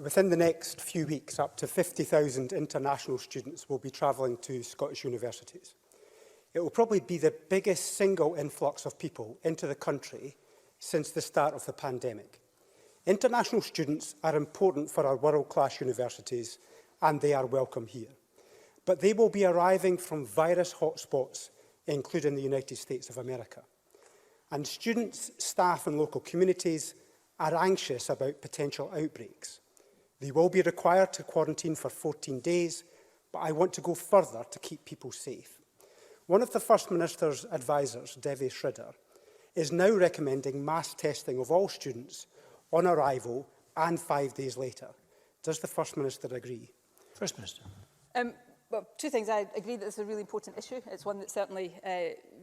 Within the next few weeks, up to 50,000 international students will be travelling to Scottish universities. It will probably be the biggest single influx of people into the country since the start of the pandemic. International students are important for our world-class universities, and they are welcome here. But they will be arriving from virus hotspots, including the United States of America. And students, staff and local communities are anxious about potential outbreaks. They will be required to quarantine for 14 days, but I want to go further to keep people safe. One of the First Minister's advisers, Devi Shridhar, is now recommending mass testing of all students on arrival and 5 days later. Does the First Minister agree? First Minister. Well, two things. I agree that it's a really important issue. It's one that's certainly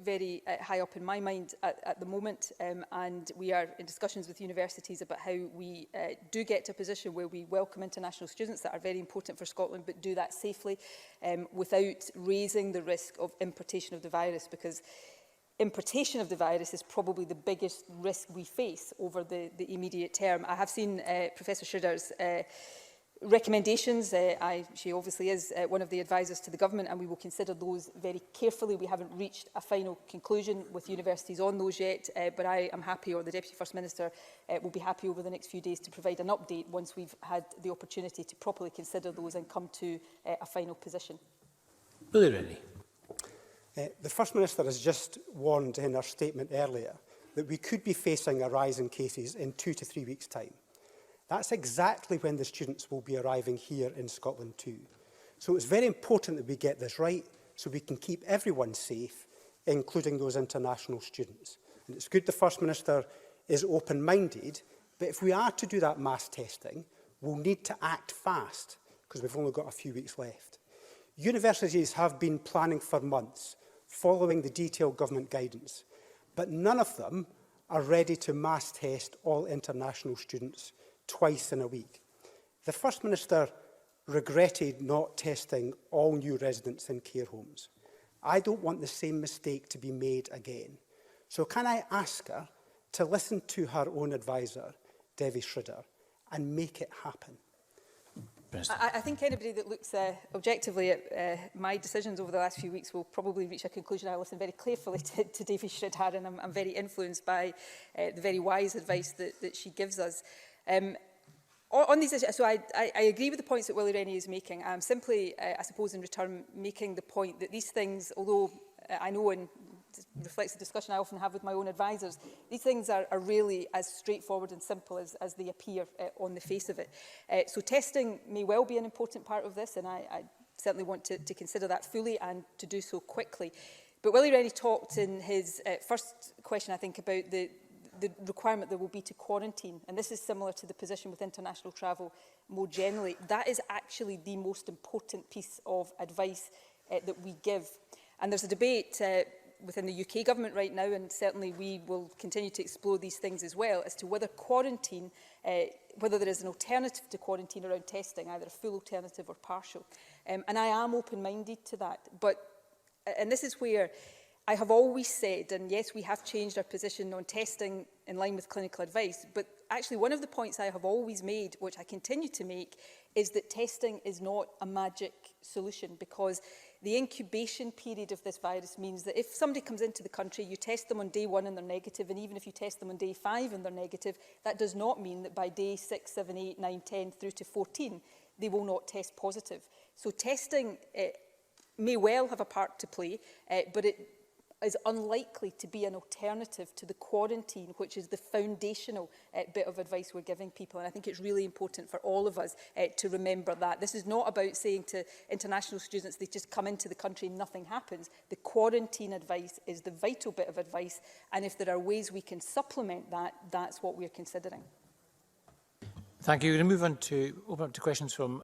very high up in my mind at the moment, and we are in discussions with universities about how we do get to a position where we welcome international students that are very important for Scotland, but do that safely without raising the risk of importation of the virus, because importation of the virus is probably the biggest risk we face over the immediate term. I have seen Professor Shridhar's recommendations. She obviously is one of the advisers to the government, and we will consider those very carefully. We haven't reached a final conclusion with universities on those yet, but I am happy, or the Deputy First Minister will be happy over the next few days to provide an update once we've had the opportunity to properly consider those and come to a final position. Willie Rennie. The First Minister has just warned in her statement earlier that we could be facing a rise in cases in 2 to 3 weeks' time. That's exactly when the students will be arriving here in Scotland too. So it's very important that we get this right so we can keep everyone safe, including those international students. And it's good the First Minister is open-minded, but if we are to do that mass testing, we'll need to act fast because we've only got a few weeks left. Universities have been planning for months, following the detailed government guidance, but none of them are ready to mass test all international students twice in a week. The First Minister regretted not testing all new residents in care homes. I don't want the same mistake to be made again. So can I ask her to listen to her own adviser, Devi Shridhar, and make it happen? I think anybody that looks objectively at my decisions over the last few weeks will probably reach a conclusion. I listen very carefully to Devi Shridhar, and I'm very influenced by the very wise advice that she gives us. On these issues, so I agree with the points that Willie Rennie is making. I'm simply, I suppose, in return, making the point that these things, although I know and reflects the discussion I often have with my own advisers, these things are really as straightforward and simple as they appear on the face of it. So testing may well be an important part of this, and I certainly want to consider that fully and to do so quickly. But Willie Rennie talked in his first question, I think, about the requirement there will be to quarantine, and this is similar to the position with international travel more generally. That is actually the most important piece of advice that we give. And there's a debate within the UK government right now, and certainly we will continue to explore these things as well, as to whether quarantine, whether there is an alternative to quarantine around testing, either a full alternative or partial. And I am open-minded to that. And this is where I have always said, and yes, we have changed our position on testing in line with clinical advice, but actually one of the points I have always made, which I continue to make, is that testing is not a magic solution, because the incubation period of this virus means that if somebody comes into the country, you test them on day 1 and they're negative, and even if you test them on day 5 and they're negative, that does not mean that by day 6, 7, 8, 9, 10 through to 14, they will not test positive. So testing may well have a part to play, but it is unlikely to be an alternative to the quarantine, which is the foundational bit of advice we're giving people. And I think it's really important for all of us to remember that. This is not about saying to international students they just come into the country and nothing happens. The quarantine advice is the vital bit of advice, and if there are ways we can supplement that, that's what we're considering. Thank you. We're going to move on to open up to questions from